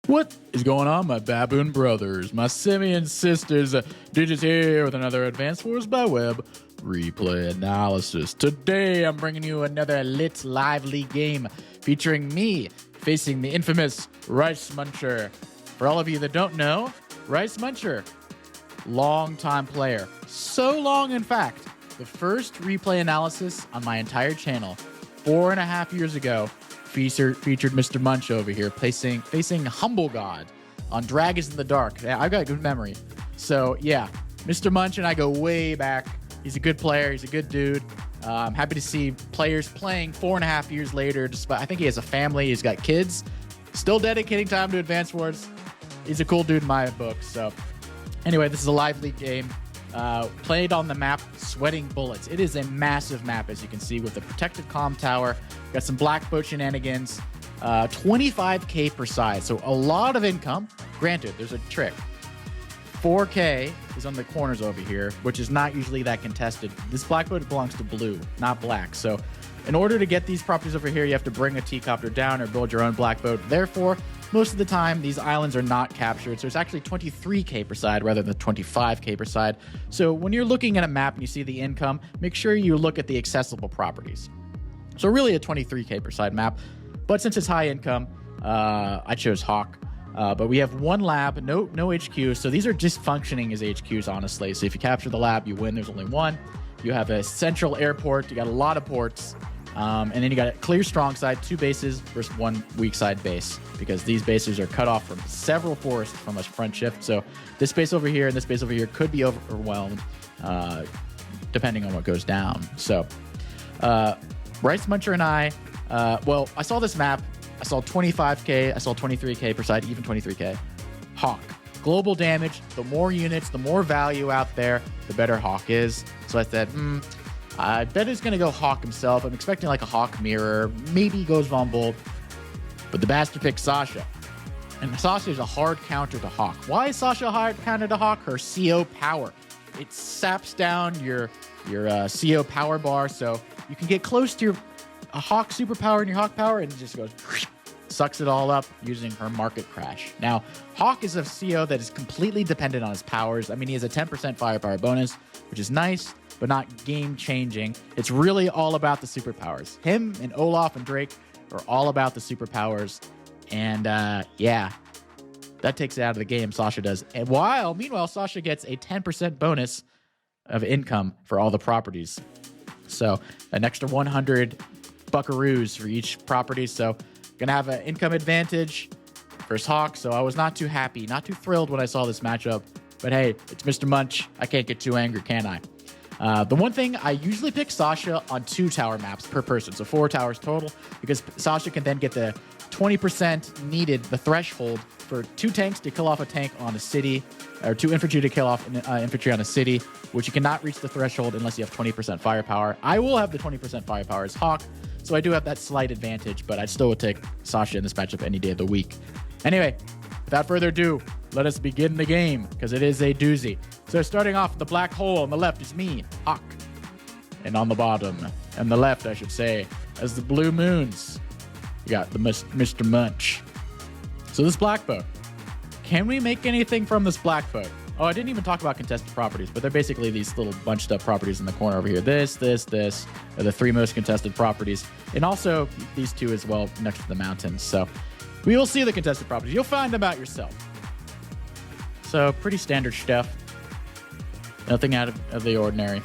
What is going on, my baboon brothers, my simian sisters? Digits here with another Advanced Wars by Web replay analysis. Today, I'm bringing you another lit, lively game featuring me facing the infamous Rice Muncher. For all of you that don't know, Rice Muncher, long-time player. So long, in fact, the first replay analysis on my entire channel 4.5 years ago featured Mr. Munch over here facing Humble God on Dragons in the Dark. Yeah, I've got a good memory. So yeah, Mr. Munch and I go way back. He's a good player. He's a good dude. I'm happy to see players playing 4.5 years later. Despite, I think he has a family. He's got kids. Still dedicating time to Advanced Wars. He's a cool dude in my book. So anyway, this is a lively game. Played on the map Sweating Bullets. It is a massive map, as you can see, with a protected comm tower. Got some black boat shenanigans. 25k per side, so a lot of income. Granted, there's a trick. 4k is on the corners over here, which is not usually that contested. This black boat belongs to blue, not black. So in order to get these properties over here, you have to bring a T-copter down or build your own black boat. Therefore, most of the time, these islands are not captured. So it's actually 23k per side rather than 25k per side. So when you're looking at a map and you see the income, make sure you look at the accessible properties. So really a 23k per side map. But since it's high income, I chose Hawk. But we have one lab, no HQ. So these are just functioning as HQs, honestly. So if you capture the lab, you win. There's only one. You have a central airport. You got a lot of ports. And then you got a clear strong side, 2 bases versus 1 weak side base, because these bases are cut off from several forests from a front shift. So this base over here and this base over here could be overwhelmed depending on what goes down. So Rice Muncher and I, well, I saw this map. I saw 25k. I saw 23k per side, even 23k. Hawk. Global damage. The more units, the more value out there, the better Hawk is. So I said, I bet he's going to go Hawk himself. I'm expecting like a Hawk mirror. Maybe he goes Von Bolt. But the bastard picked Sasha. And Sasha is a hard counter to Hawk. Why is Sasha a hard counter to Hawk? Her CO power. It saps down your CO power bar, so you can get close to your Hawk superpower and your Hawk power, and it just goes, sucks it all up using her market crash. Now, Hawk is a CO that is completely dependent on his powers. I mean, he has a 10% firepower bonus, which is nice, but not game-changing. It's really all about the superpowers. Him and Olaf and Drake are all about the superpowers, and yeah, that takes it out of the game, Sasha does. And meanwhile, Sasha gets a 10% bonus of income for all the properties. So an extra 100 buckaroos for each property. So gonna have an income advantage versus Hawk. So I was not too happy, not too thrilled when I saw this matchup. But hey, it's Mr. Munch. I can't get too angry, can I? The one thing, I usually pick Sasha on 2 tower maps per person, so 4 towers total, because Sasha can then get the 20% needed, the threshold, for 2 tanks to kill off a tank on a city, or 2 infantry to kill off infantry on a city, which you cannot reach the threshold unless you have 20% firepower. I will have the 20% firepower as Hawk, so I do have that slight advantage, but I still would take Sasha in this matchup any day of the week. Anyway, without further ado, let us begin the game, because it is a doozy. So starting off, the black hole on the left is me, Hawk. And on the bottom, and the left, I should say, as the blue moons, we got the Mr. Munch. So this black boat, can we make anything from this black boat? Oh, I didn't even talk about contested properties, but they're basically these little bunched up properties in the corner over here. This are the 3 most contested properties. And also these 2 as well next to the mountains. So we will see the contested properties. You'll find them out yourself. So pretty standard stuff. Nothing out of the ordinary.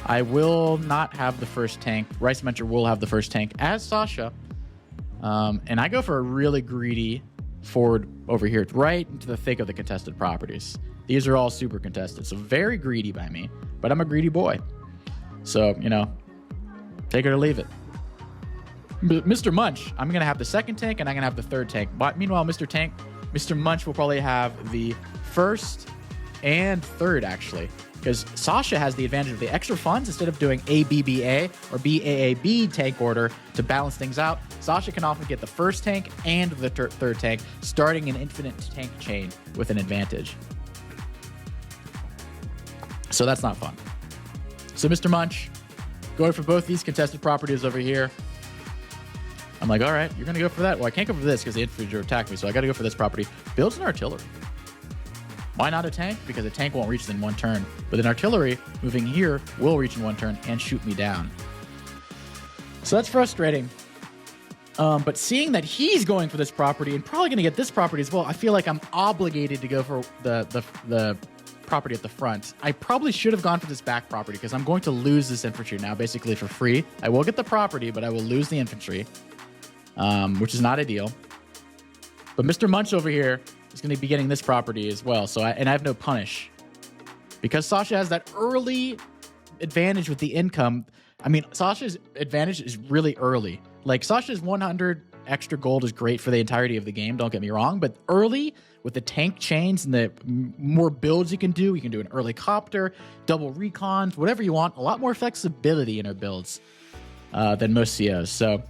I will not have the first tank. Rice Muncher will have the first tank as Sasha. And I go for a really greedy forward over here, right into the thick of the contested properties. These are all super contested, so very greedy by me, but I'm a greedy boy. So, you know, take it or leave it. But Mr. Munch, I'm going to have the second tank and I'm going to have the third tank. But meanwhile, Mr. Munch will probably have the first and third, actually, because Sasha has the advantage of the extra funds. Instead of doing ABBA or BAAB tank order to balance things out, Sasha can often get the first tank and the third tank, starting an infinite tank chain with an advantage. So that's not fun. So Mr. Munch, going for both these contested properties over here. I'm like, all right, you're going to go for that. Well, I can't go for this because the infantry attack me, so I got to go for this property. Builds an artillery. Why not a tank? Because a tank won't reach in 1 turn. But an artillery moving here will reach in 1 turn and shoot me down. So that's frustrating. But seeing that he's going for this property and probably going to get this property as well, I feel like I'm obligated to go for the property at the front. I probably should have gone for this back property because I'm going to lose this infantry now basically for free. I will get the property, but I will lose the infantry, which is not ideal. But Mr. Munch over here is going to be getting this property as well. So I have no punish because Sasha has that early advantage with the income. I mean, Sasha's advantage is really early. Like, Sasha's 100 extra gold is great for the entirety of the game, don't get me wrong, but early, with the tank chains and the more builds you can do an early copter, double recons, whatever you want, a lot more flexibility in her builds than most COs. So,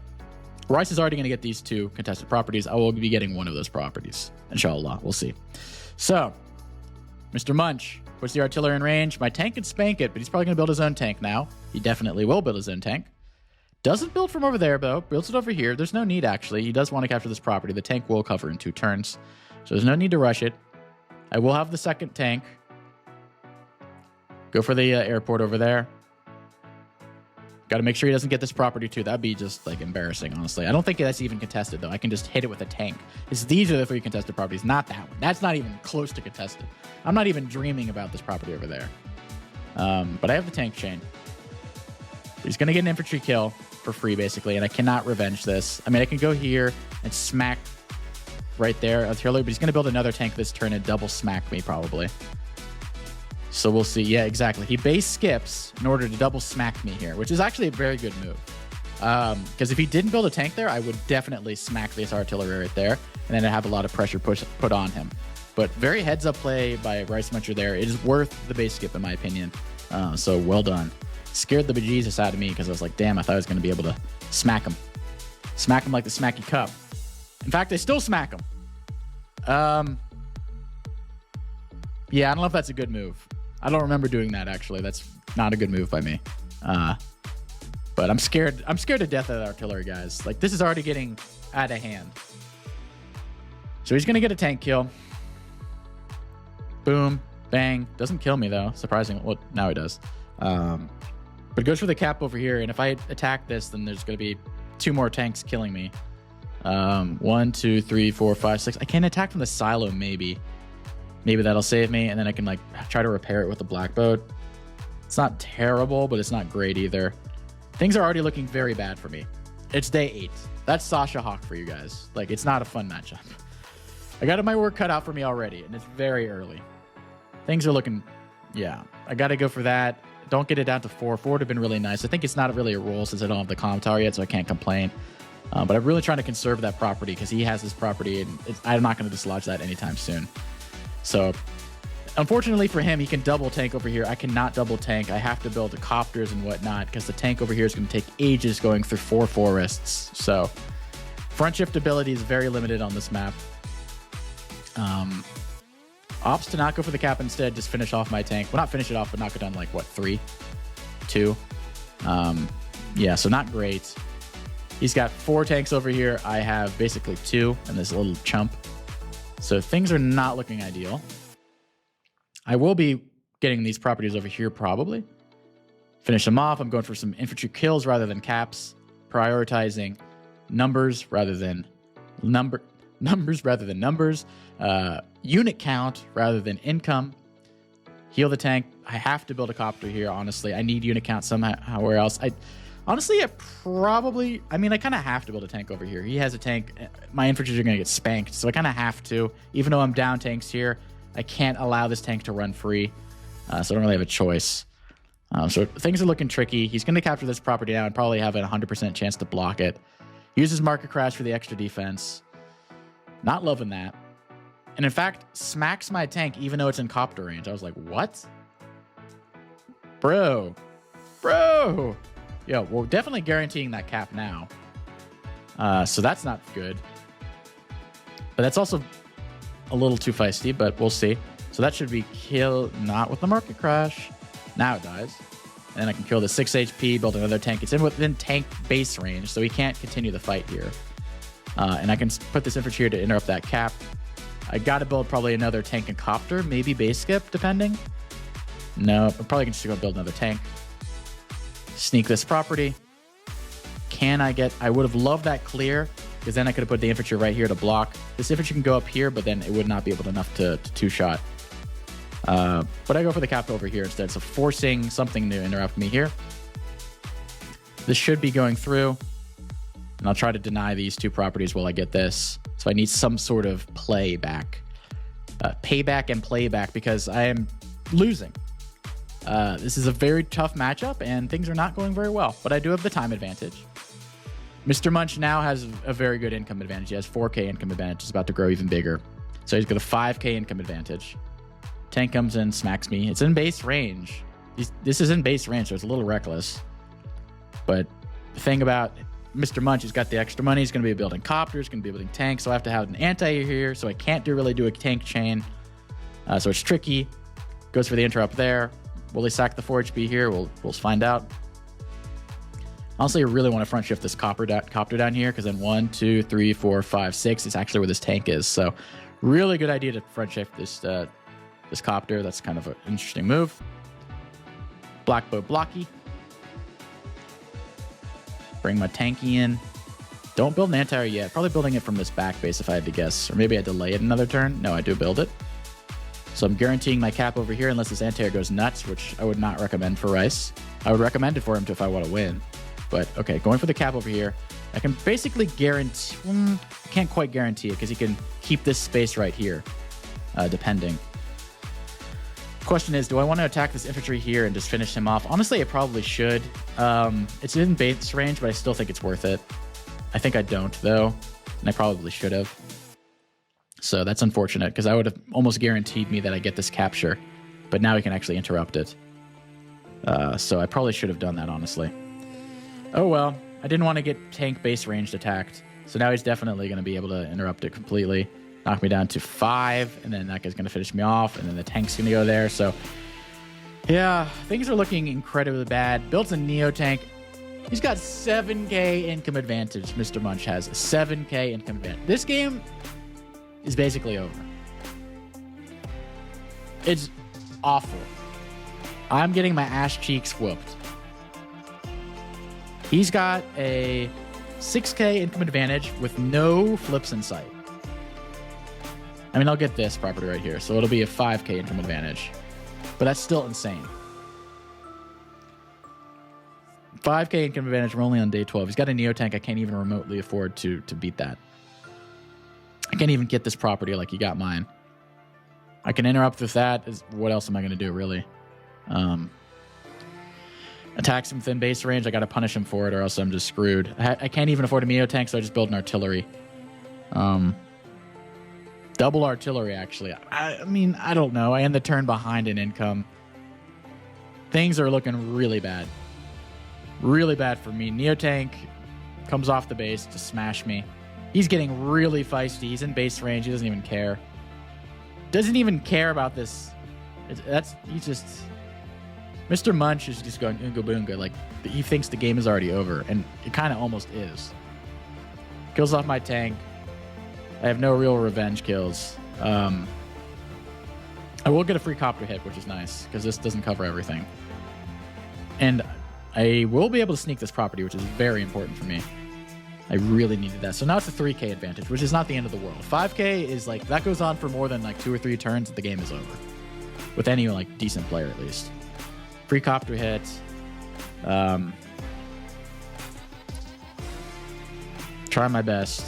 Rice is already going to get these 2 contested properties. I will be getting one of those properties, inshallah. We'll see. So, Mr. Munch puts the artillery in range. My tank can spank it, but he's probably going to build his own tank now. He definitely will build his own tank. Doesn't build from over there, though. Builds it over here. There's no need, actually. He does want to capture this property. The tank will cover in 2 turns, so there's no need to rush it. I will have the second tank. Go for the airport over there. Got to make sure he doesn't get this property, too. That'd be just, like, embarrassing, honestly. I don't think that's even contested, though. I can just hit it with a tank. These are the 3 contested properties, not that one. That's not even close to contested. I'm not even dreaming about this property over there. But I have the tank chain. He's going to get an infantry kill for free, basically, and I cannot revenge this. I mean, I can go here and smack right there, artillery, but he's going to build another tank this turn and double smack me, probably. So we'll see. Yeah, exactly. He base skips in order to double smack me here, which is actually a very good move. Because if he didn't build a tank there, I would definitely smack this artillery right there, and then I'd have a lot of pressure put on him. But very heads-up play by Rice Muncher there. It is worth the base skip, in my opinion. So well done. Scared the bejesus out of me because I was like, damn, I thought I was going to be able to smack him. Smack him like the Smacky Cup. In fact, I still smack him. Yeah, I don't know if that's a good move. I don't remember doing that, actually. That's not a good move by me. But I'm scared. I'm scared to death of that artillery, guys. Like, this is already getting out of hand. So he's going to get a tank kill. Boom. Bang. Doesn't kill me, though. Surprisingly. Well, now he does. But goes for the cap over here, and if I attack this, then there's going to be 2 more tanks killing me. 1, 2, 3, 4, 5, 6. I can attack from the silo, maybe. Maybe that'll save me, and then I can like try to repair it with the black boat. It's not terrible, but it's not great either. Things are already looking very bad for me. It's day 8. That's Sasha Hawk for you guys. Like, it's not a fun matchup. I got my work cut out for me already, and it's very early. Things are looking, yeah. I got to go for that. Don't get it down to 4. 4 would have been really nice. I think it's not really a rule since I don't have the comm tower yet, so I can't complain. But I'm really trying to conserve that property because he has this property, and I'm not going to dislodge that anytime soon. So, unfortunately for him, he can double tank over here. I cannot double tank. I have to build the copters and whatnot because the tank over here is going to take ages going through 4 forests. So, front shift ability is very limited on this map. Opts to not go for the cap instead, just finish off my tank. Well, not finish it off, but knock it down to like, what, 3? 2? Yeah, so not great. He's got 4 tanks over here. I have basically 2 and this little chump. So things are not looking ideal. I will be getting these properties over here probably. Finish them off. I'm going for some infantry kills rather than caps. Prioritizing numbers rather than numbers. Unit count rather than income. Heal the tank. I have to build a copter here, honestly. I need unit count somewhere else. Honestly, I kind of have to build a tank over here. He has a tank. My infantry are going to get spanked, so I kind of have to. Even though I'm down tanks here, I can't allow this tank to run free, so I don't really have a choice. So things are looking tricky. He's going to capture this property now and probably have a 100% chance to block it. Uses Market Crash for the extra defense. Not loving that. And in fact, smacks my tank even though it's in copter range. I was like, what? Bro. Yo, we're definitely guaranteeing that cap now. So that's not good. But that's also a little too feisty, but we'll see. So that should be killed, not with the Market Crash. Now it dies. And then I can kill the 6 HP, build another tank. It's within tank base range, so he can't continue the fight here. And I can put this infantry here to interrupt that cap. I got to build probably another tank and copter, maybe base skip, depending. No, I'm probably going to just go build another tank. Sneak this property. Can I get... I would have loved that clear, because then I could have put the infantry right here to block. This infantry can go up here, but then it would not be able enough to two-shot. But I go for the cap over here instead, so forcing something to interrupt me here. This should be going through, and I'll try to deny these 2 properties while I get this. So I need some sort of payback and playback, because I am losing. This is a very tough matchup, and things are not going very well, but I do have the time advantage. Mr. Munch now has a very good income advantage. He has 4K income advantage. It's about to grow even bigger. So he's got a 5K income advantage. Tank comes in, smacks me. It's in base range. This is in base range, so it's a little reckless. But the thing about Mr. Munch, he's got the extra money. He's going to be building copters, going to be building tanks. So I have to have an anti here, so I can't really do a tank chain. So it's tricky. Goes for the interrupt there. Will he sack the 4 HP here? We'll find out. Honestly, I really want to front shift this copter down here, because then 1, 2, 3, 4, 5, 6 is actually where this tank is. So really good idea to front shift this copter. That's kind of an interesting move. Black bow blocky. Bring my tanky in. Don't build an anti-air yet. Probably building it from this back base if I had to guess. Or maybe I delay it another turn. No, I do build it. So I'm guaranteeing my cap over here unless this anti-air goes nuts, which I would not recommend for Rice. I would recommend it for him if I want to win. But okay, going for the cap over here. I can basically guarantee... I can't quite guarantee it because he can keep this space right here, depending. Question is, do I want to attack this infantry here and just finish him off? Honestly, I probably should. It's in base range, but I still think it's worth it. I think I don't, though, and I probably should have. So that's unfortunate, because I would have almost guaranteed me that I get this capture, but now he can actually interrupt it. So I probably should have done that, honestly. Oh well, I didn't want to get tank base ranged attacked, so now he's definitely going to be able to interrupt it completely. Knock me down to 5, and then that guy's going to finish me off, and then the tank's going to go there. So, yeah, things are looking incredibly bad. Builds a Neo tank. He's got 7K income advantage. Mr. Munch has 7K income advantage. This game is basically over. It's awful. I'm getting my ass cheeks whooped. He's got a 6K income advantage with no flips in sight. I mean, I'll get this property right here, so it'll be a 5K income advantage. But that's still insane. 5K income advantage, we're only on day 12. He's got a Neo tank. I can't even remotely afford to beat that. I can't even get this property like he got mine. I can interrupt with that. What else am I going to do, really? Attacks him within base range. I got to punish him for it, or else I'm just screwed. I can't even afford a Neo tank, so I just build an artillery. Double artillery, actually. I mean, I don't know. I end the turn behind in income. Things are looking really bad. Really bad for me. Neo tank comes off the base to smash me. He's getting really feisty. He's in base range. He doesn't even care. Doesn't even care about this. He's just... Mr. Munch is just going oonga boonga. Like, he thinks the game is already over, and it kind of almost is. Kills off my tank. I have no real revenge kills. I will get a free copter hit, which is nice, because this doesn't cover everything. And I will be able to sneak this property, which is very important for me. I really needed that. So now it's a 3K advantage, which is not the end of the world. 5K is like, that goes on for more than like 2 or 3 turns, the game is over. With any like decent player, at least. Free copter hit. Try my best.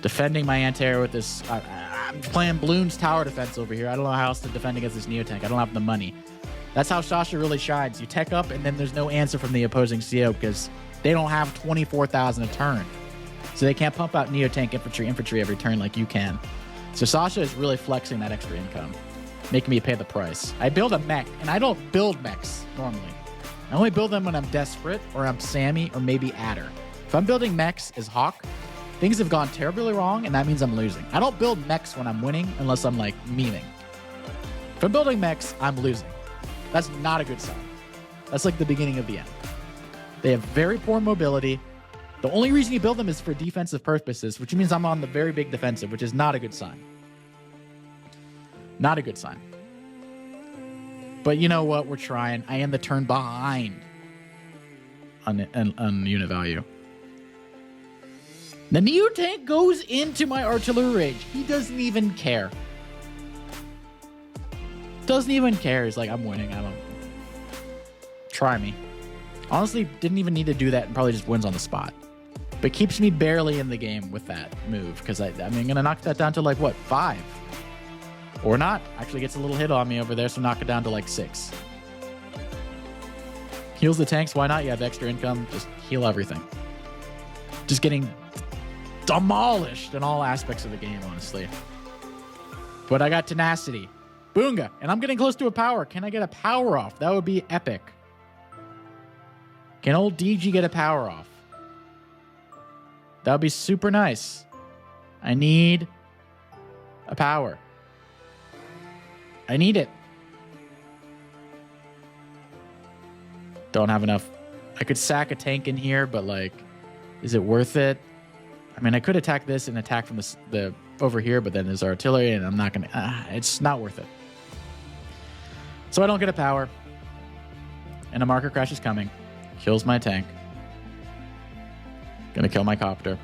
Defending my anti-air with this... I'm playing Bloom's tower defense over here. I don't know how else to defend against this Neo tank. I don't have the money. That's how Sasha really shines. You tech up, and then there's no answer from the opposing CO because they don't have 24,000 a turn. So they can't pump out Neo tank infantry every turn like you can. So Sasha is really flexing that extra income, making me pay the price. I build a mech, and I don't build mechs normally. I only build them when I'm desperate, or I'm Sammy, or maybe Adder. If I'm building mechs as Hawk, things have gone terribly wrong, and that means I'm losing. I don't build mechs when I'm winning unless I'm like memeing. If I'm building mechs, I'm losing. That's not a good sign. That's like the beginning of the end. They have very poor mobility. The only reason you build them is for defensive purposes, which means I'm on the very big defensive, which is not a good sign. Not a good sign. But you know what? We're trying. I am the turn behind on unit value. The Neo tank goes into my artillery range. He doesn't even care. Doesn't even care. He's like, I'm winning. I don't. Try me. Honestly, didn't even need to do that and probably just wins on the spot. But keeps me barely in the game with that move because I'm going to knock that down to like, what, 5? Or not. Actually gets a little hit on me over there, so knock it down to like 6. Heals the tanks. Why not? You have extra income. Just heal everything. Just getting demolished in all aspects of the game, honestly. But I got tenacity. Boonga. And I'm getting close to a power. Can I get a power off? That would be epic. Can old DG get a power off? That would be super nice. I need a power. I need it. Don't have enough. I could sack a tank in here, but like, is it worth it? I mean, I could attack this and attack from the over here, but then there's artillery, and I'm not going to... it's not worth it. So I don't get a power. And a marker crash is coming. Kills my tank. Gonna kill my copter.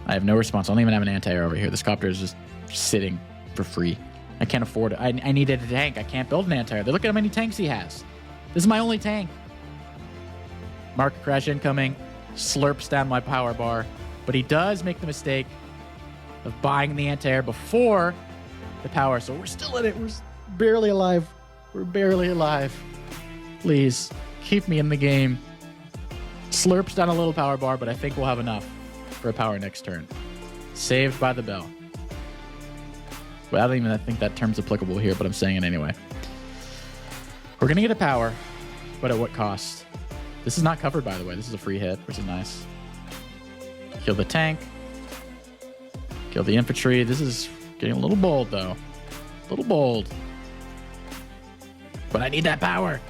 I have no response. I don't even have an anti-air over here. This copter is just sitting for free. I can't afford it. I needed a tank. I can't build an anti-air. Look at how many tanks he has. This is my only tank. Marker crash incoming. Slurps down my power bar. But he does make the mistake of buying the anti-air before the power. So we're still in it. We're barely alive. We're barely alive. Please, keep me in the game. Slurps down a little power bar, but I think we'll have enough for a power next turn. Saved by the bell. Well, I don't even think that term's applicable here, but I'm saying it anyway. We're going to get a power, but at what cost? This is not covered, by the way. This is a free hit, which is nice. Kill the tank. Kill the infantry. This is getting a little bold, though. A little bold. But I need that power.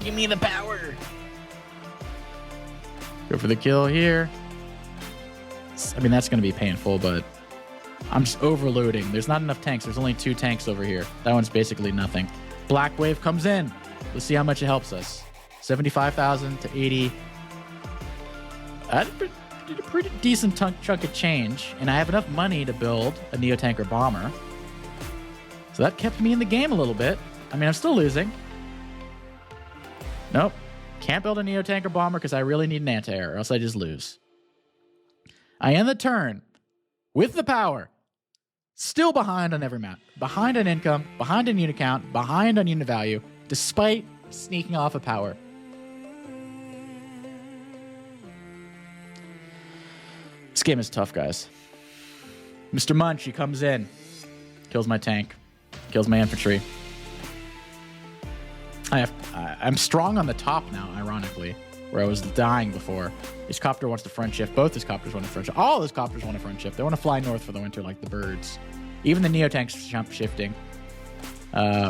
Give me the power. Go for the kill here. I mean, that's going to be painful, but I'm just overloading. There's not enough tanks. There's only 2 tanks over here. That one's basically nothing. Black Wave comes in. Let's see how much it helps us. 75,000 to 80. I did a pretty decent chunk of change, and I have enough money to build a Neo-Tanker Bomber. So that kept me in the game a little bit. I mean, I'm still losing. Nope. Can't build a Neo-Tanker Bomber because I really need an anti-air, or else I just lose. I end the turn with the power. Still behind on every map. Behind on income, behind on unit count, behind on unit value, despite sneaking off a power. This game is tough, guys. Mr. Munch, he comes in. Kills my tank. Kills my infantry. I'm strong on the top now, ironically, where I was dying before. His copter wants to front shift. Both his copters want to front shift. All his copters want to front shift. They want to fly north for the winter like the birds. Even the Neo-Tank's jump shifting,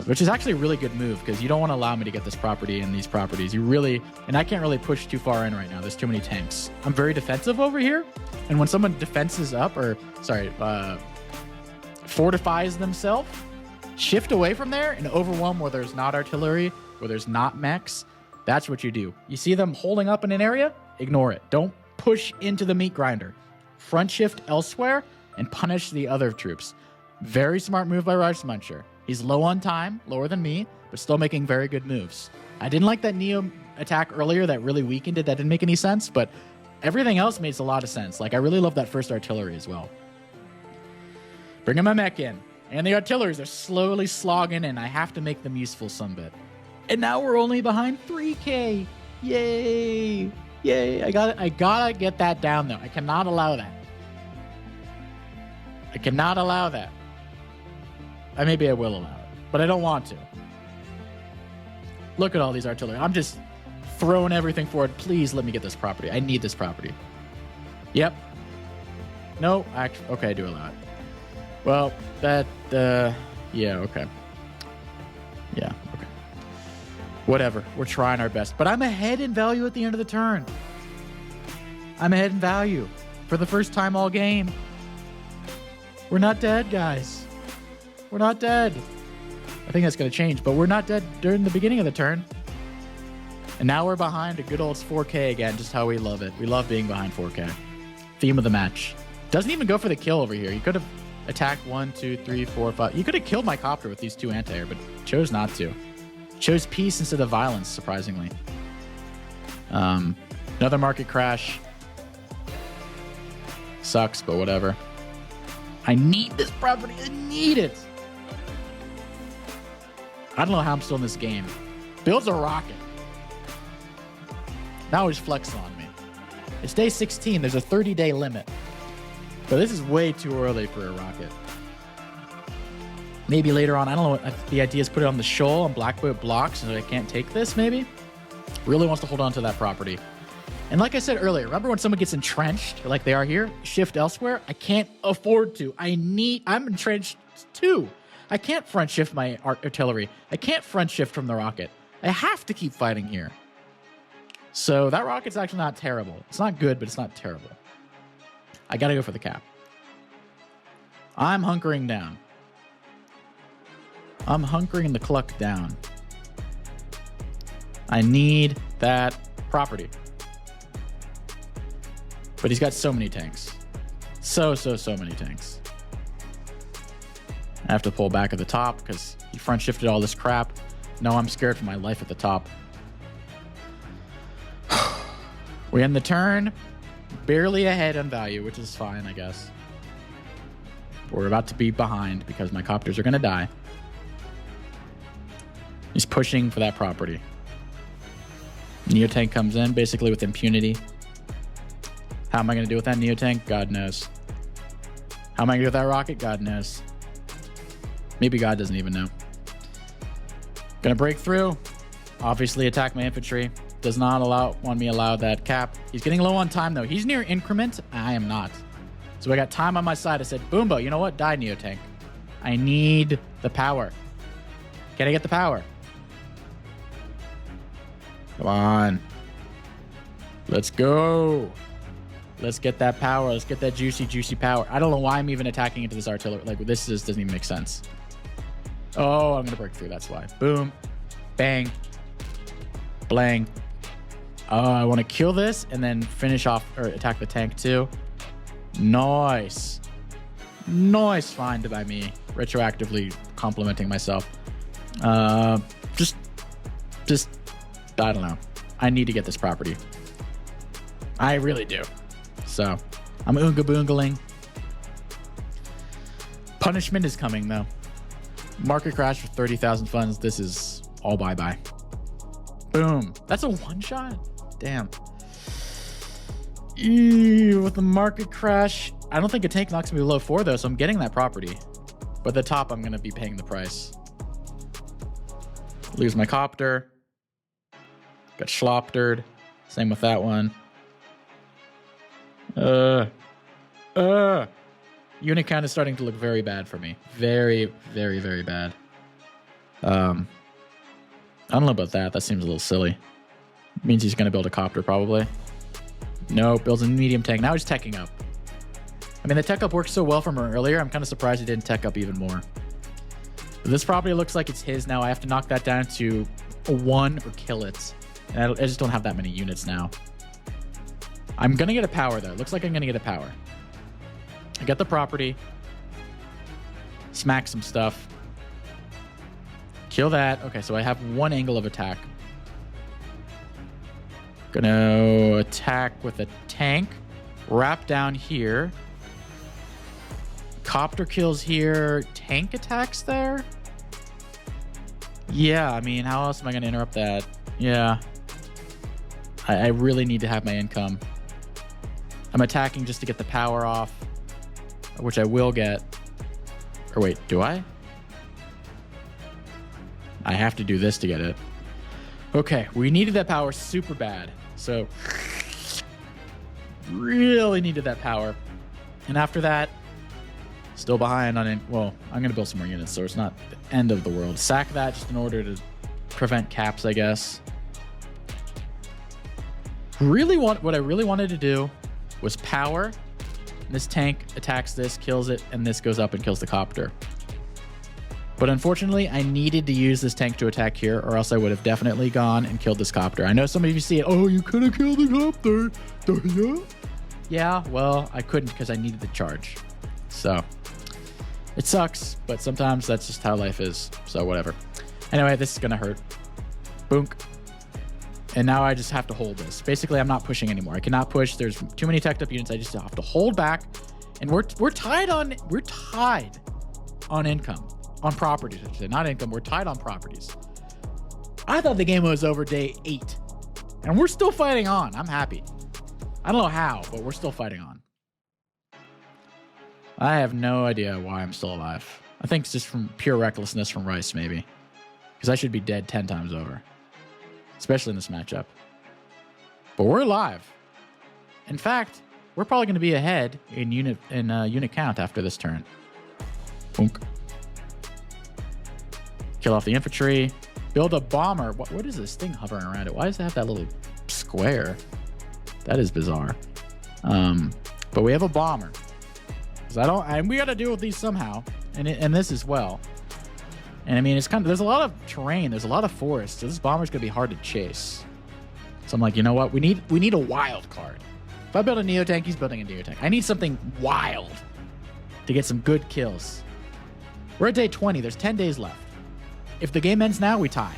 which is actually a really good move because you don't want to allow me to get this property and these properties. You really, and I can't really push too far in right now. There's too many tanks. I'm very defensive over here. And when someone defenses up, or sorry, fortifies themselves, shift away from there and overwhelm where there's not artillery, where there's not mechs. That's what you do. You see them holding up in an area? Ignore it. Don't push into the meat grinder. Front shift elsewhere and punish the other troops. Very smart move by Raj Muncher. He's low on time, lower than me, but still making very good moves. I didn't like that Neo attack earlier that really weakened it. That didn't make any sense, but everything else makes a lot of sense. Like, I really love that first artillery as well. Bringing my mech in. And the artilleries are slowly slogging in. I have to make them useful some bit. And now we're only behind 3K. Yay. Yay. I gotta get that down, though. I cannot allow that. I cannot allow that. Maybe I will allow it, but I don't want to. Look at all these artillery. I'm just throwing everything forward. Please let me get this property. I need this property. Yep. No, actually, okay, I do allow it. Well, that, yeah, okay. Yeah, okay. Whatever. We're trying our best. But I'm ahead in value at the end of the turn. I'm ahead in value for the first time all game. We're not dead, guys. We're not dead. I think that's going to change, but we're not dead during the beginning of the turn. And now we're behind a good old 4K again, just how we love it. We love being behind 4K. Theme of the match. Doesn't even go for the kill over here. You could have attacked 1, 2, 3, 4, 5. You could have killed my copter with these 2 anti-air, but chose not to. Chose peace instead of violence, surprisingly. Another market crash. Sucks, but whatever. I need this property. I need it. I don't know how I'm still in this game. Builds a rocket. Now he's flexing on me. It's day 16. There's a 30-day limit. But this is way too early for a rocket. Maybe later on. I don't know. The idea is put it on the shoal on Blackboot blocks so I can't take this, maybe? Really wants to hold on to that property. And like I said earlier, remember when someone gets entrenched, like they are here, shift elsewhere? I can't afford to. I'm entrenched too. I can't front shift my artillery. I can't front shift from the rocket. I have to keep fighting here. So that rocket's actually not terrible. It's not good, but it's not terrible. I gotta go for the cap. I'm hunkering down. I'm hunkering the cluck down. I need that property. But he's got so many tanks. So many tanks. I have to pull back at the top because he front shifted all this crap. No, I'm scared for my life at the top. We end the turn. Barely ahead on value, which is fine, I guess. We're about to be behind because my copters are going to die. He's pushing for that property. Neotank comes in basically with impunity. How am I going to deal with that Neotank? God knows. How am I going to deal with that rocket? God knows. Maybe God doesn't even know. Gonna break through. Obviously attack my infantry. Does not want me allow that cap. He's getting low on time though. He's near increment. I am not. So I got time on my side. I said, Boombo, you know what? Die, Neotank. I need the power. Can I get the power? Come on. Let's go. Let's get that power. Let's get that juicy power. I don't know why I'm even attacking into this artillery. Like, this just doesn't even make sense. Oh, I'm going to break through. That's why. Boom. Bang. Blang. Oh, I want to kill this and then finish off or attack the tank too. Nice. Nice find by me. Retroactively complimenting myself. Just, I don't know. I need to get this property. I really do. So, I'm oonga boongling. Punishment is coming though. Market crash for 30,000 funds. This is all bye-bye. Boom. That's a one-shot? Damn. Ew, with the market crash. I don't think a tank knocks me below 4 though, so I'm getting that property. But the top, I'm going to be paying the price. Lose my copter. Got schloptered. Same with that one. Unit count is starting to look very bad for me. Very, very, very bad. I don't know about that. That seems a little silly. Means he's going to build a copter, probably. Nope, builds a medium tank. Now he's teching up. I mean, the tech up worked so well from earlier. I'm kind of surprised he didn't tech up even more. But this property looks like it's his now. I have to knock that down to a 1 or kill it. And I just don't have that many units now. I'm going to get a power, though. Looks like I'm going to get a power. I get the property. Smack some stuff. Kill that. Okay, so I have 1 angle of attack. Gonna attack with a tank. Wrap down here. Copter kills here. Tank attacks there? Yeah, I mean, how else am I going to interrupt that? Yeah. I really need to have my income. I'm attacking just to get the power off, which I will get. Or wait, do I? I have to do this to get it. Okay, we needed that power super bad. So, really needed that power. And after that, still behind on it. Well, I'm going to build some more units, so it's not the end of the world. Sack that just in order to prevent caps, I guess. What I really wanted to do was power. This tank attacks this, kills it, and this goes up and kills the copter. But unfortunately, I needed to use this tank to attack here, or else I would have definitely gone and killed this copter. I know some of you see it. Oh, you could have killed the copter. Yeah, well, I couldn't because I needed the charge. So it sucks, but sometimes that's just how life is. So whatever. Anyway, this is going to hurt. Boonk. And now I just have to hold this. Basically, I'm not pushing anymore. I cannot push. There's too many teched up units. I just have to hold back. And we're tied on income. On properties, I should say. Not income. We're tied on properties. I thought the game was over day 8. And we're still fighting on. I'm happy. I don't know how, but we're still fighting on. I have no idea why I'm still alive. I think it's just from pure recklessness from Rice, maybe. Because I should be dead 10 times over. Especially in this matchup. But we're alive. In fact, we're probably going to be ahead in unit count after this turn. Boonk. Kill off the infantry. Build a bomber. What is this thing hovering around it? Why does it have that little square? That is bizarre. But we have a bomber. And we got to deal with these somehow. And this as well. And I mean, it's there's a lot of terrain. There's a lot of forest. So this bomber's going to be hard to chase. So I'm like, you know what? We need a wild card. If I build a Neo tank, he's building a Neo tank. I need something wild to get some good kills. We're at day 20. There's 10 days left. If the game ends now, we tie.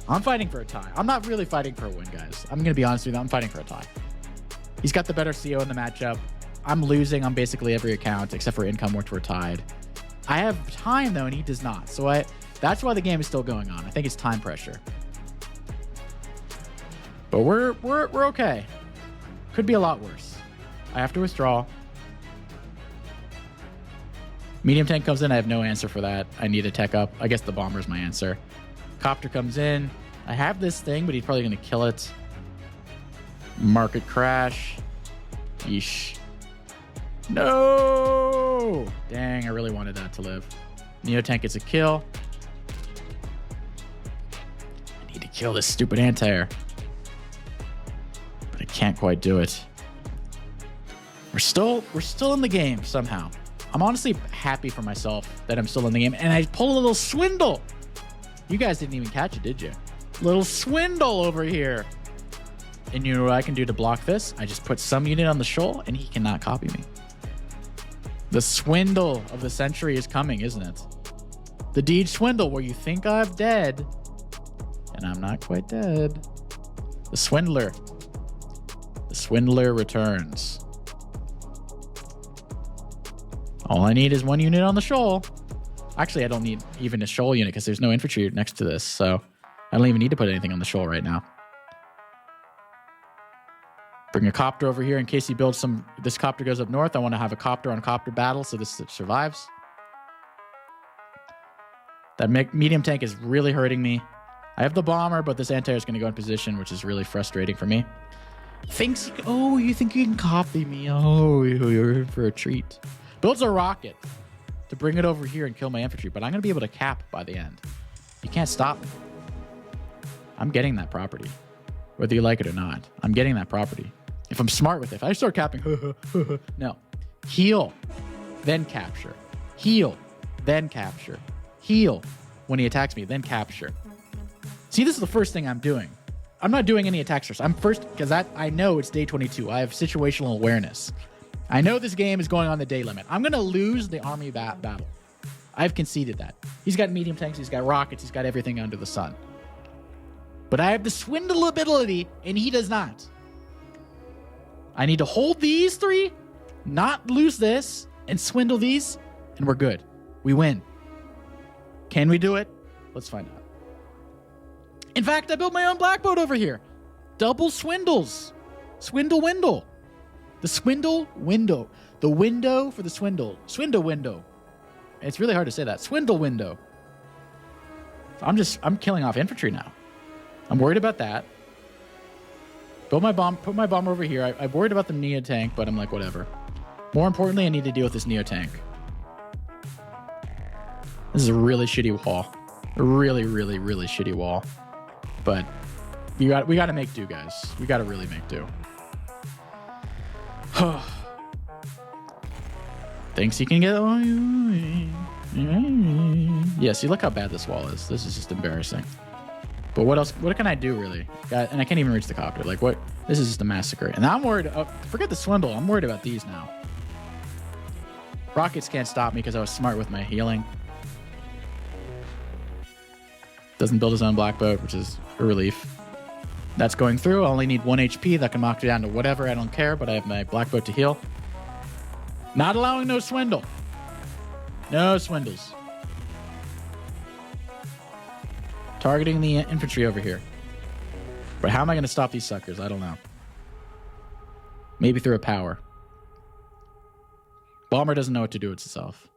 I'm fighting for a tie. I'm not really fighting for a win, guys. I'm going to be honest with you. I'm fighting for a tie. He's got the better CO in the matchup. I'm losing on basically every account except for income, which we're tied. I have time, though, and he does not. So that's why the game is still going on. I think it's time pressure. But we're okay. Could be a lot worse. I have to withdraw. Medium tank comes in. I have no answer for that. I need a tech up. I guess the bomber's my answer. Copter comes in. I have this thing, but he's probably going to kill it. Market crash. Yeesh. No! Dang, I really wanted that to live. Neo tank gets a kill. I need to kill this stupid anti-air. But I can't quite do it. We're still in the game somehow. I'm honestly happy for myself that I'm still in the game. And I pull a little swindle. You guys didn't even catch it, did you? Little swindle over here. And you know what I can do to block this? I just put some unit on the shoal and he cannot copy me. The swindle of the century is coming, isn't it? The deed swindle where you think I'm dead and I'm not quite dead. The swindler. The swindler returns. All I need is one unit on the shoal. Actually, I don't need even a shoal unit because there's no infantry next to this. So I don't even need to put anything on the shoal right now. Bring a copter over here in case he builds some. This copter goes up north. I want to have a copter on copter battle so this survives. That medium tank is really hurting me. I have the bomber, but this anti-air is going to go in position, which is really frustrating for me. Oh, you think you can copy me? Oh, you're in for a treat. Builds a rocket to bring it over here and kill my infantry, but I'm going to be able to cap by the end. You can't stop me. I'm getting that property, whether you like it or not. I'm getting that property. If I'm smart with it, if I start capping, no. Heal, then capture. Heal, then capture. Heal when he attacks me, then capture. See, this is the first thing I'm doing. I'm not doing any attacks first. I'm first because I know it's day 22. I have situational awareness. I know this game is going on the day limit. I'm going to lose the army battle. I've conceded that. He's got medium tanks. He's got rockets. He's got everything under the sun. But I have the swindle ability, and he does not. I need to hold these 3, not lose this, and swindle these, and we're good. We win. Can we do it? Let's find out. In fact, I built my own black boat over here. Double swindles. Swindle window. The swindle window. The window for the swindle. Swindle window. It's really hard to say that. Swindle window. I'm killing off infantry now. I'm worried about that. Put my bomb over here. I'm worried about the Neo tank, but I'm like, whatever. More importantly, I need to deal with this Neo tank. This is a really shitty wall. A really, really, really shitty wall. But we got to make do, guys. We got to really make do. Thinks he can get away. Yeah, see, look how bad this wall is. This is just embarrassing. But what else? What can I do, really? And I can't even reach the copter. Like, what? This is just a massacre. And I'm worried. Forget the swindle. I'm worried about these now. Rockets can't stop me because I was smart with my healing. Doesn't build his own black boat, which is a relief. That's going through. I only need 1 HP. That can knock it down to whatever. I don't care, but I have my black boat to heal. Not allowing no swindle. No swindles. Targeting the infantry over here. But how am I going to stop these suckers? I don't know. Maybe through a power. Bomber doesn't know what to do with itself.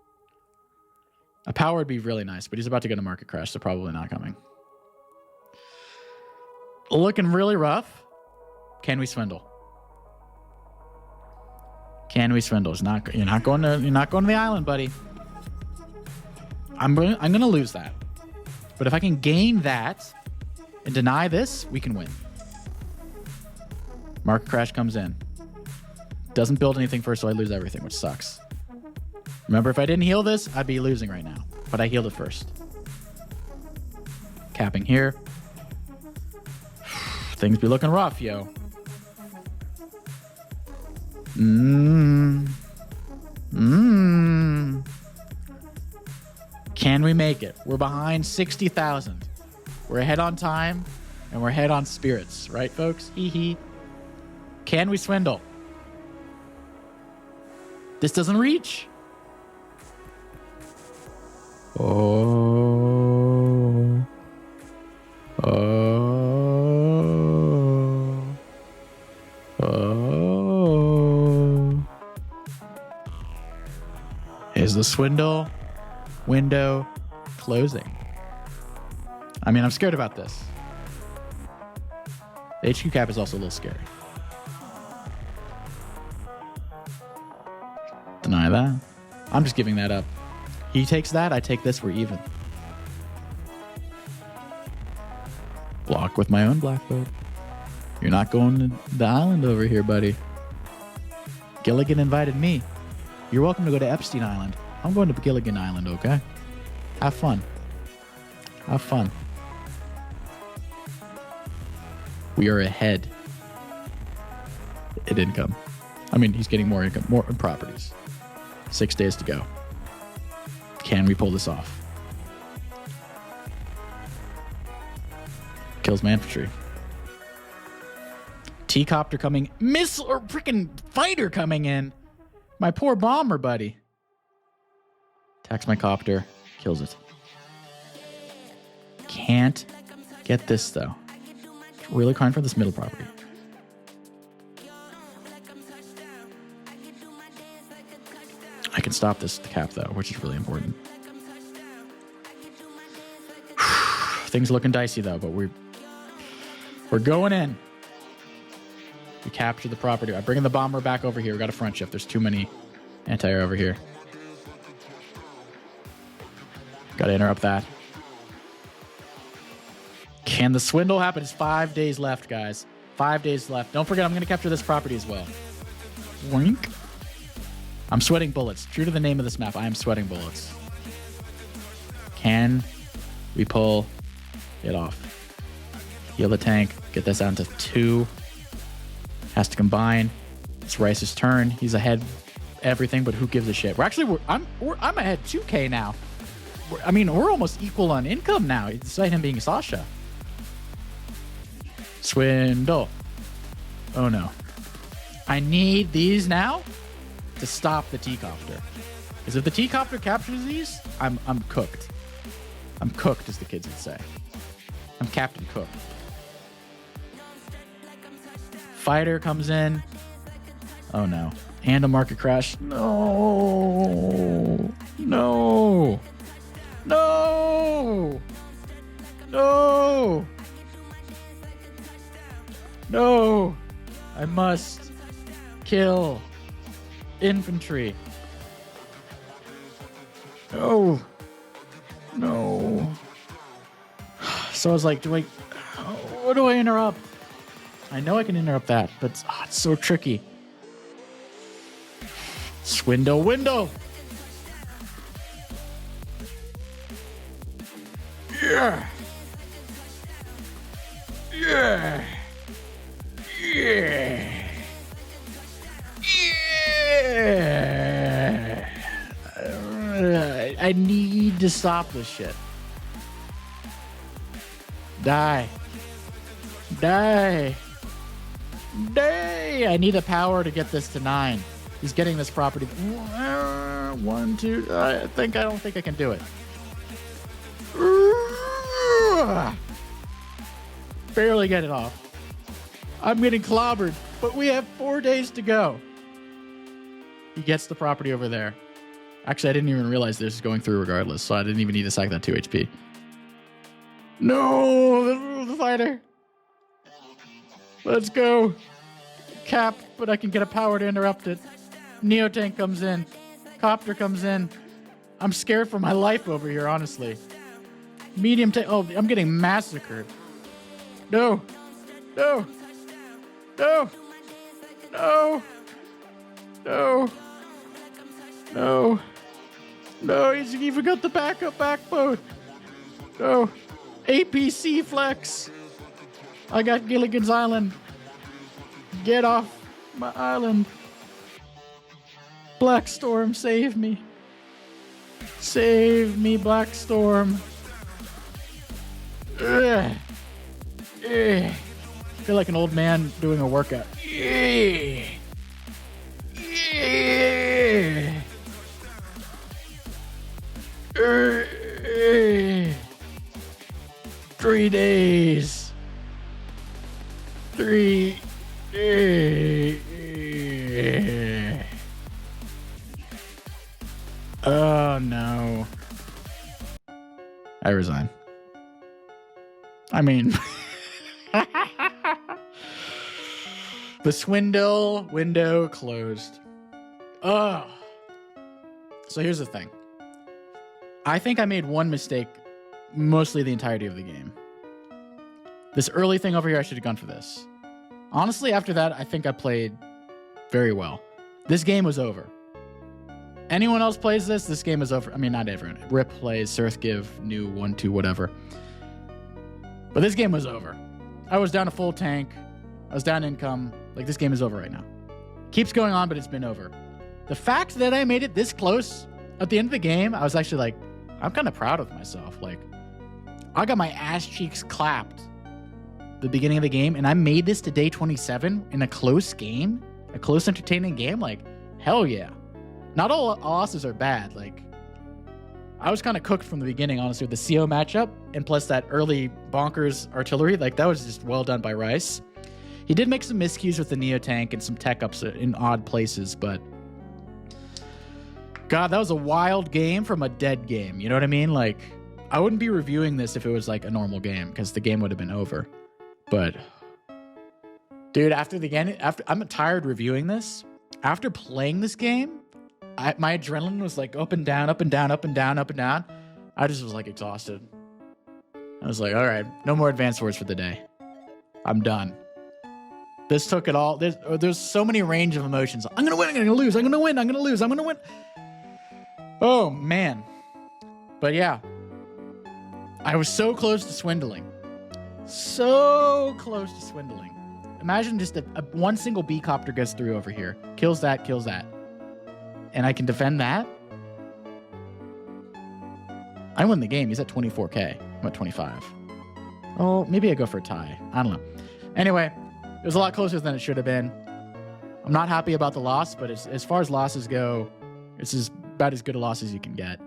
A power would be really nice, but he's about to get a market crash, so probably not coming. Looking really rough. Can we swindle? Can we swindle? You're not going to the island, buddy. I'm gonna lose that. But if I can gain that and deny this, we can win. Market crash comes in. Doesn't build anything first, so I lose everything, which sucks. Remember, if I didn't heal this, I'd be losing right now. But I healed it first. Capping here. Things be looking rough, yo. Can we make it? We're behind 60,000. We're ahead on time, and we're ahead on spirits. Right, folks? Hee hee. Can we swindle? This doesn't reach. Oh. Oh. Oh. Is the swindle window closing? I mean, I'm scared about this. The HQ cap is also a little scary. Deny that. I'm just giving that up. He takes that, I take this, we're even. Block with my own black boat. You're not going to the island over here, buddy. Gilligan invited me. You're welcome to go to Epstein Island. I'm going to Gilligan Island, okay? Have fun. Have fun. We are ahead in income. I mean, he's getting more income, more properties. 6 days to go. Can we pull this off? Kills my infantry. T-copter coming. Missile or freaking fighter coming in. My poor bomber, buddy. Attacks my copter. Kills it. Can't get this, though. Really crying for this middle property. I can stop this cap, though, which is really important. Things looking dicey, though, but we're going in. We capture the property. I'm bringing the bomber back over here. We got a front shift. There's too many anti-air over here. Got to interrupt that. Can the swindle happen? It's 5 days left, guys. 5 days left. Don't forget, I'm going to capture this property as well. Wink. I'm sweating bullets. True to the name of this map, I am sweating bullets. Can we pull it off? Heal the tank. Get this down to 2. Has to combine. It's Rice's turn. He's ahead everything, but who gives a shit? I'm ahead 2K now. We're almost equal on income now, despite him being Sasha. Swindle. Oh no. I need these now to stop the T-copter. Because if the T-copter captures these, I'm cooked. I'm cooked, as the kids would say. I'm Captain Cook. Fighter comes in. Oh no. And a market crash. No. No. No. No. No. I must kill infantry. No. No. So I was like, what do I interrupt? I know I can interrupt that, but it's so tricky. Swindle window. Yeah. Yeah. Yeah. Yeah. I need to stop this shit. Die. Die. Die. I need a power to get this to 9. He's getting this property. 1, 2. I don't think I can do it. Barely get it off. I'm getting clobbered, but we have 4 days to go. He gets the property over there. Actually, I didn't even realize this is going through regardless, so I didn't even need to sack that 2 HP. No, the fighter. Let's go. Cap, but I can get a power to interrupt it. Neotank comes in. Copter comes in. I'm scared for my life over here, honestly. Medium tank. Oh, I'm getting massacred. No. No. No. No. No. No. No, he's even got the backup backbone. No. APC flex. I got Gilligan's Island. Get off my island. Black Storm, save me. Save me, Black Storm. Ugh. Ugh. I feel like an old man doing a workout. Ugh. Ugh. 3 days. 3 days. Oh no. I resign. I mean, the swindle window closed. Oh. So here's the thing. I think I made one mistake mostly the entirety of the game. This early thing over here, I should have gone for this. Honestly, after that, I think I played very well. This game was over. Anyone else plays this game is over. I mean, not everyone. Rip plays, Surthgive, New, 1, 2, whatever. But this game was over. I was down a full tank. I was down income. Like, this game is over right now. Keeps going on, but it's been over. The fact that I made it this close at the end of the game, I was actually like, I'm kind of proud of myself. Like, I got my ass cheeks clapped at the beginning of the game, and I made this to day 27 in a close game, a close, entertaining game. Like, hell yeah. Not all losses are bad. Like, I was kind of cooked from the beginning, honestly, with the CO matchup, and plus that early bonkers artillery. Like, that was just well done by Rice. He did make some miscues with the Neotank and some tech ups in odd places, but God, that was a wild game from a dead game. You know what I mean? Like, I wouldn't be reviewing this if it was like a normal game, because the game would have been over. But dude, after I'm tired reviewing this. After playing this game, my adrenaline was like up and down, up and down, up and down, up and down. I just was like exhausted. I was like, all right, no more advanced wars for the day. I'm done. This took it all. There's so many range of emotions. I'm gonna win. I'm gonna lose. I'm gonna win. I'm gonna lose. I'm gonna win. Oh man. But yeah, I was so close to swindling. So close to swindling. Imagine just one single B copter gets through over here, kills that, and I can defend that. I win the game. He's at 24k. I'm at 25. Oh, maybe I go for a tie. I don't know. Anyway, it was a lot closer than it should have been. I'm not happy about the loss, but as far as losses go, it's about as good a loss as you can get.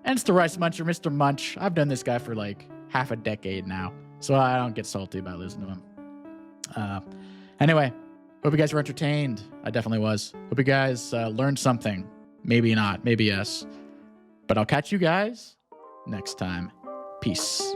And it's the Rice Muncher, Mr. Munch. I've done this guy for like half a decade now, so I don't get salty about losing to him. Anyway, hope you guys were entertained. I definitely was. Hope you guys learned something. Maybe not, maybe yes. But I'll catch you guys next time. Peace.